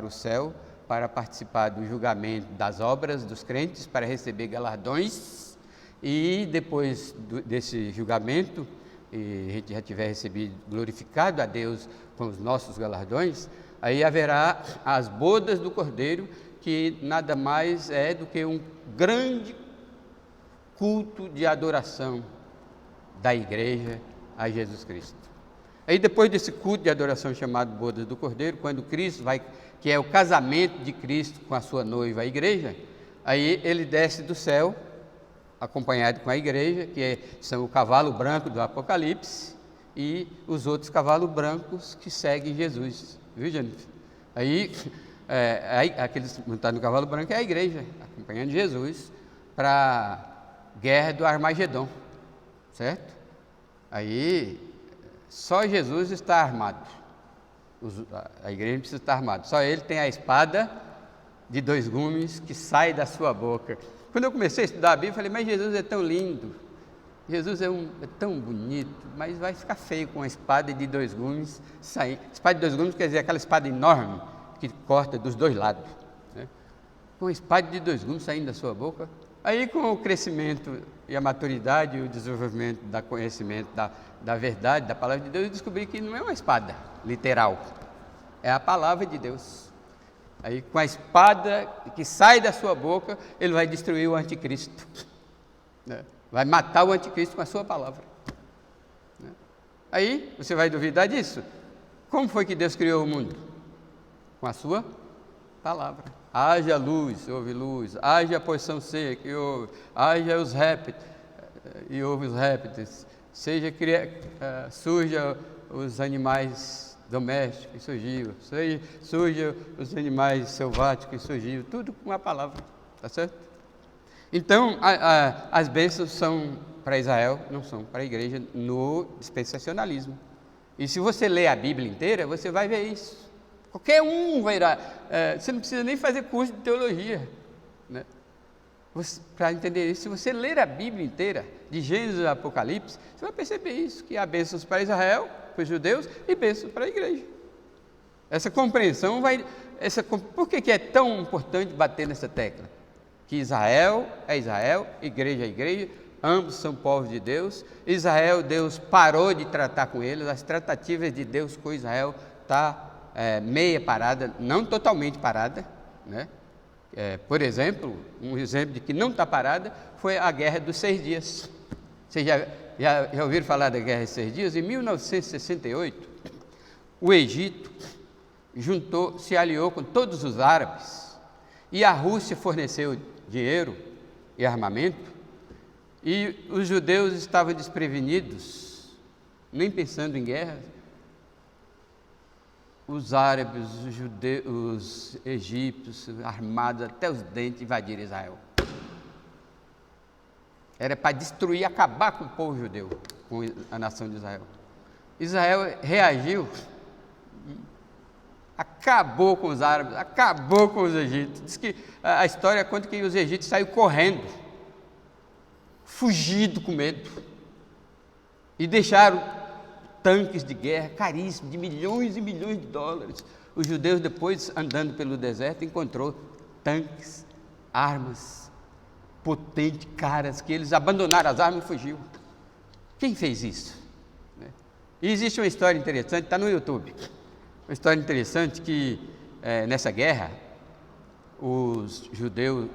o céu, para participar do julgamento das obras dos crentes, para receber galardões, e depois desse julgamento, e a gente já tiver recebido, glorificado a Deus com os nossos galardões, aí haverá as bodas do Cordeiro, que nada mais é do que um grande culto de adoração da igreja a Jesus Cristo. Aí depois desse culto de adoração chamado Bodas do Cordeiro, quando Cristo vai, que é o casamento de Cristo com a sua noiva, a igreja, aí ele desce do céu, acompanhado com a igreja, são o cavalo branco do Apocalipse e os outros cavalos brancos que seguem Jesus, viu, gente? Aí, aqueles montados no cavalo branco é a igreja, acompanhando Jesus para a guerra do Armagedon, certo? Aí, só Jesus está armado, a igreja não precisa estar armada, só ele tem a espada de 2 gumes que sai da sua boca. Quando eu comecei a estudar a Bíblia, eu falei, mas Jesus é tão lindo, Jesus é tão bonito, mas vai ficar feio com uma espada de 2 gumes sair. Espada de 2 gumes quer dizer aquela espada enorme que corta dos 2 lados, né? Com uma espada de 2 gumes saindo da sua boca. Aí, com o crescimento e a maturidade e o desenvolvimento do conhecimento da verdade, da palavra de Deus, eu descobri que não é uma espada literal, é a palavra de Deus. Aí, com a espada que sai da sua boca, ele vai destruir o anticristo, né? Vai matar o anticristo com a sua palavra, né? Aí, você vai duvidar disso? Como foi que Deus criou o mundo? Com a sua palavra. Haja luz, houve luz. Haja porção seca, e houve. Haja os répteis, e houve os répteis. Surja os animais domésticos, e surgiu. Surja os animais selváticos, e surgiu. Tudo com a palavra, tá certo? Então, as bênçãos são para Israel, não são para a igreja no dispensacionalismo. E se você ler a Bíblia inteira, você vai ver isso. Qualquer um vai ir. Você não precisa nem fazer curso de teologia, né? Para entender isso, se você ler a Bíblia inteira, de Gênesis a Apocalipse, você vai perceber isso, que há bênçãos para Israel, para os judeus, e bênçãos para a igreja. Essa compreensão vai... Por que é tão importante bater nessa tecla? Que Israel é Israel, igreja é igreja, ambos são povos de Deus. Israel, Deus parou de tratar com eles, as tratativas de Deus com Israel estão meia parada, não totalmente parada, né? Por exemplo, um exemplo de que não está parada foi a Guerra dos 6 Dias. Vocês já ouviram falar da Guerra dos 6 Dias? Em 1968, o Egito se aliou com todos os árabes e a Rússia forneceu dinheiro e armamento e os judeus estavam desprevenidos, nem pensando em guerra. Os árabes, os judeus, os egípcios, armados até os dentes, invadiram Israel. Era para destruir, acabar com o povo judeu, com a nação de Israel. Israel reagiu, acabou com os árabes, acabou com os egípcios. Diz que a história conta que os egípcios saíram correndo, fugido com medo, e deixaram tanques de guerra caríssimos, de milhões e milhões de dólares. Os judeus, depois, andando pelo deserto, encontrou tanques, armas potentes, caras, que eles abandonaram as armas e fugiu. Quem fez isso? E existe uma história interessante, está no YouTube, uma história interessante que nessa guerra, os judeus,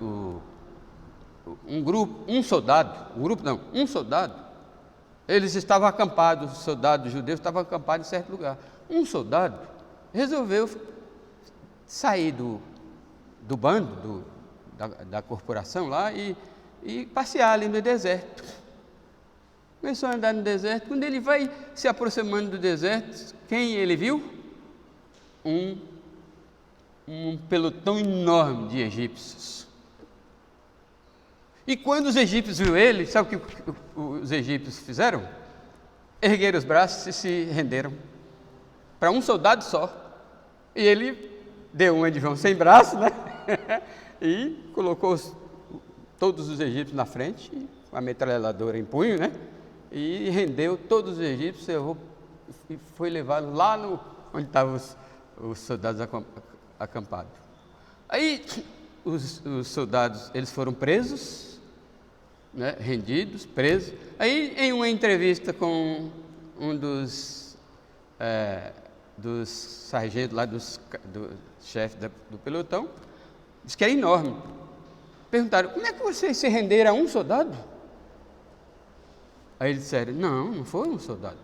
um soldado, eles estavam acampados, os soldados judeus estavam acampados em certo lugar. Um soldado resolveu sair do bando, da corporação lá e passear ali no deserto. Começou a andar no deserto. Quando ele vai se aproximando do deserto, quem ele viu? Um pelotão enorme de egípcios. E quando os egípcios viram ele, sabe o que os egípcios fizeram? Ergueram os braços e se renderam para um soldado só. E ele deu uma de João sem braço, né? E colocou todos os egípcios na frente, com a metralhadora em punho, né? E rendeu todos os egípcios e foi levado lá onde estavam os soldados acampados. Aí os soldados, eles foram presos, né, rendidos, presos. Aí, em uma entrevista com um dos sargentos lá, do chefe do pelotão, disse que era enorme. Perguntaram: como é que vocês se renderam a um soldado? Aí eles disseram: não foi um soldado.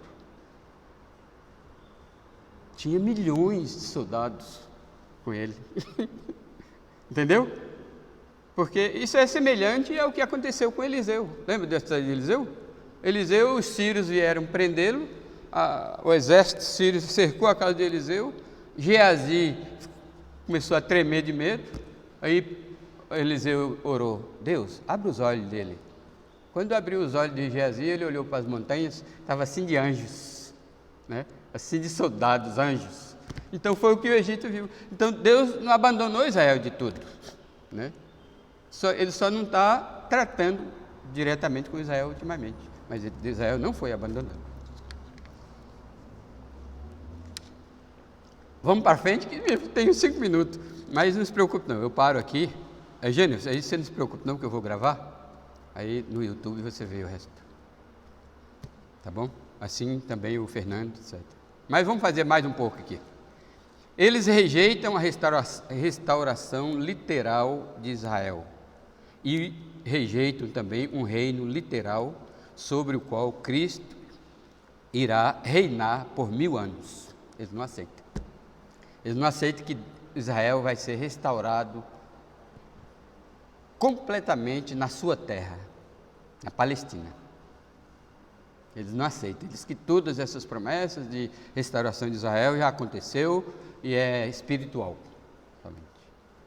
Tinha milhões de soldados com ele. Entendeu? Porque isso é semelhante ao que aconteceu com Eliseu. Lembra da história de Eliseu? Eliseu, os sírios vieram prendê-lo, o exército sírio cercou a casa de Eliseu, Geazi começou a tremer de medo, aí Eliseu orou: Deus, abre os olhos dele. Quando abriu os olhos de Geazi, ele olhou para as montanhas, estava assim de anjos, né? Assim de soldados, anjos. Então foi o que o Egito viu. Então Deus não abandonou Israel de tudo, né? Ele só não está tratando diretamente com Israel ultimamente, mas Israel não foi abandonado. Vamos para frente, que tenho 5 minutos, mas não se preocupe não, eu paro aqui. Eugênio, aí você não se preocupe não, que eu vou gravar, aí no YouTube você vê o resto, tá bom? Assim também o Fernando, etc. Mas vamos fazer mais um pouco aqui. Eles rejeitam a restauração literal de Israel e rejeitam também um reino literal sobre o qual Cristo irá reinar por 1000 anos. Eles não aceitam. Eles não aceitam que Israel vai ser restaurado completamente na sua terra, na Palestina. Eles não aceitam. Eles dizem que todas essas promessas de restauração de Israel já aconteceu e é espiritual somente.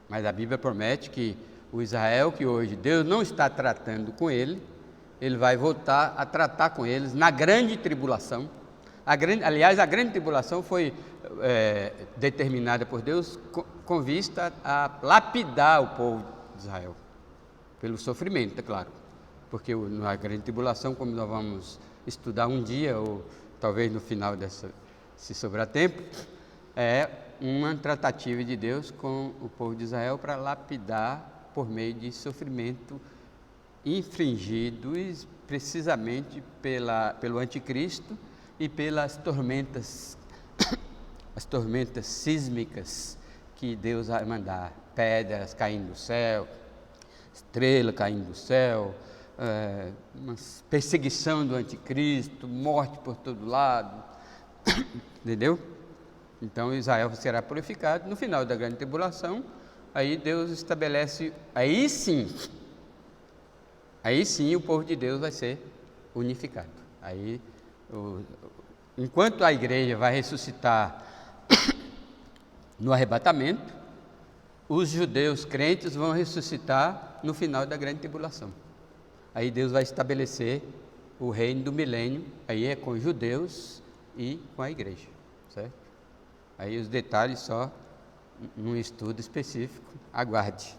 Mas a Bíblia promete que o Israel que hoje Deus não está tratando com ele vai voltar a tratar com eles na grande tribulação. Aliás, a grande tribulação foi determinada por Deus com vista a lapidar o povo de Israel, pelo sofrimento, é claro. Porque na grande tribulação, como nós vamos estudar um dia, ou talvez no final se sobrar tempo, é uma tratativa de Deus com o povo de Israel para lapidar por meio de sofrimento infligido precisamente pelo anticristo e pelas tormentas, as tormentas sísmicas que Deus vai mandar, pedras caindo do céu, estrela caindo do céu, uma perseguição do anticristo, morte por todo lado, entendeu? Então Israel será purificado no final da grande tribulação. Aí Deus estabelece, aí sim o povo de Deus vai ser unificado. Aí, enquanto a igreja vai ressuscitar no arrebatamento, os judeus crentes vão ressuscitar no final da grande tribulação. Aí Deus vai estabelecer o reino do milênio, aí é com os judeus e com a igreja, certo? Aí os detalhes só num estudo específico, aguarde.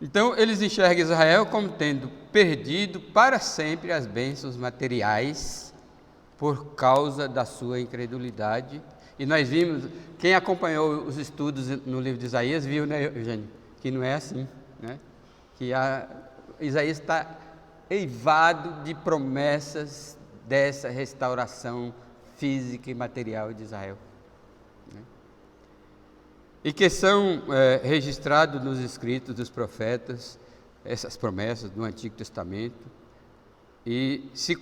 Então, eles enxergam Israel como tendo perdido para sempre as bênçãos materiais por causa da sua incredulidade. E nós vimos, quem acompanhou os estudos no livro de Isaías, viu, né, Eugênio, que não é assim, né? Que Isaías está eivado de promessas dessa restauração física e material de Israel, né? E que são registrados nos escritos dos profetas, essas promessas do Antigo Testamento, e se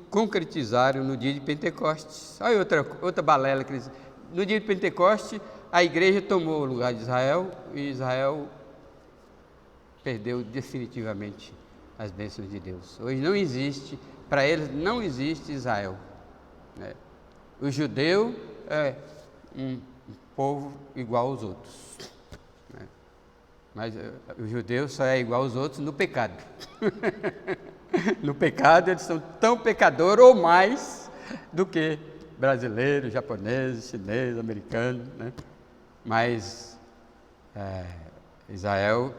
concretizaram no dia de Pentecostes. Olha outra balela que eles... No dia de Pentecostes, a igreja tomou o lugar de Israel, e Israel perdeu definitivamente as bênçãos de Deus. Hoje não existe, para eles não existe Israel, né? O judeu é um povo igual aos outros, né? Mas o judeu só é igual aos outros no pecado. No pecado eles são tão pecadores ou mais do que brasileiros, japoneses, chineses, americanos, né? Mas Israel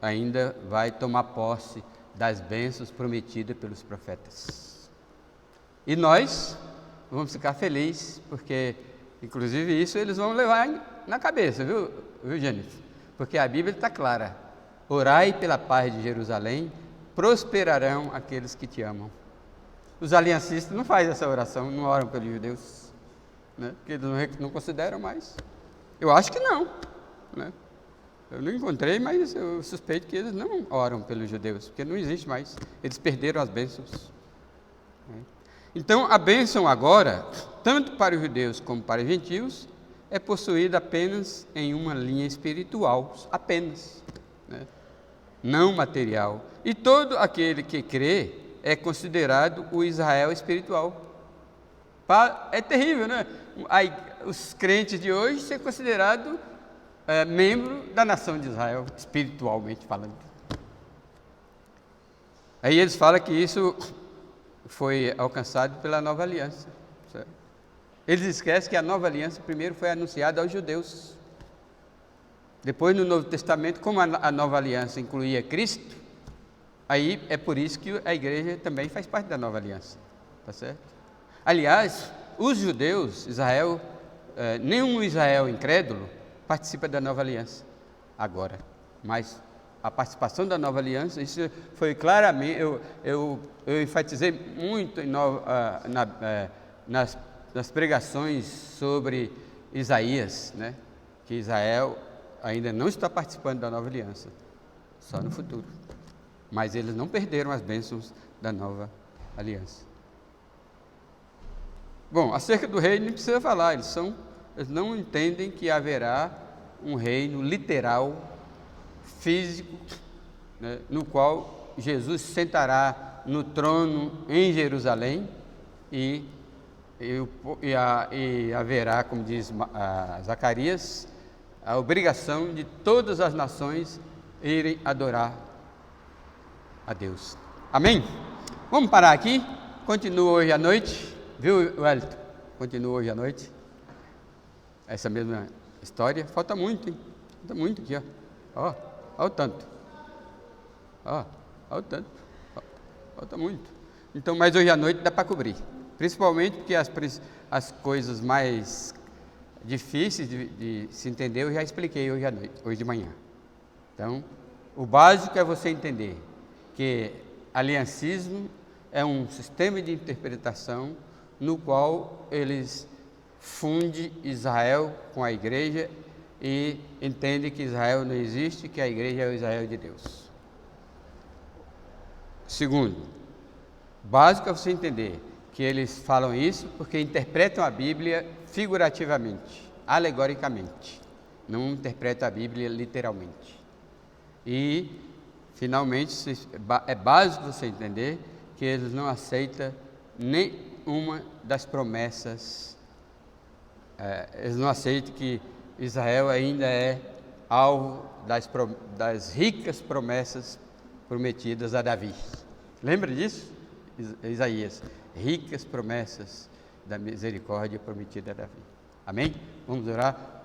ainda vai tomar posse das bênçãos prometidas pelos profetas. E nós vamos ficar felizes, porque inclusive isso eles vão levar na cabeça, viu Jennifer? Porque a Bíblia está clara: orai pela paz de Jerusalém, prosperarão aqueles que te amam. Os aliancistas não fazem essa oração, não oram pelos judeus, né? Porque eles não consideram mais. Eu acho que não, né? Eu não encontrei, mas eu suspeito que eles não oram pelos judeus, porque não existe mais. Eles perderam as bênçãos, né? Então, a bênção agora, tanto para os judeus como para os gentios, é possuída apenas em uma linha espiritual, apenas, né? Não material. E todo aquele que crê é considerado o Israel espiritual. É terrível, né? Os crentes de hoje ser considerado membro da nação de Israel, espiritualmente falando. Aí eles falam que isso foi alcançado pela nova aliança, certo? Eles esquecem que a nova aliança primeiro foi anunciada aos judeus. Depois, no Novo Testamento, como a nova aliança incluía Cristo, aí é por isso que a igreja também faz parte da nova aliança, tá certo? Aliás, os judeus, Israel, nenhum Israel incrédulo participa da nova aliança agora, mas a participação da nova aliança, isso foi claramente, eu enfatizei muito nas pregações sobre Isaías, né? Que Israel ainda não está participando da nova aliança, só no futuro, mas eles não perderam as bênçãos da nova aliança. Bom, acerca do reino não precisa falar, eles não entendem que haverá um reino literal, físico, né, no qual Jesus sentará no trono em Jerusalém e haverá, como diz Zacarias, a obrigação de todas as nações irem adorar a Deus. Amém? Vamos parar aqui, continua hoje à noite, viu, Wellington? Continua hoje à noite, essa mesma história. Falta muito, hein? Falta muito aqui, ó. Olha o tanto. Olha o tanto. Falta muito. Então, mas hoje à noite dá para cobrir. Principalmente porque as coisas mais difíceis de se entender eu já expliquei hoje à noite, hoje de manhã. Então, o básico é você entender que aliancismo é um sistema de interpretação no qual eles fundem Israel com a igreja e entendem que Israel não existe, que a igreja é o Israel de Deus. Segundo, básico é você entender que eles falam isso porque interpretam a Bíblia figurativamente, alegoricamente, não interpretam a Bíblia literalmente. E, finalmente, é básico você entender que eles não aceitam nenhuma das promessas, eles não aceitam que Israel ainda é alvo das ricas promessas prometidas a Davi. Lembra disso? Isaías, ricas promessas da misericórdia prometida a Davi. Amém? Vamos orar.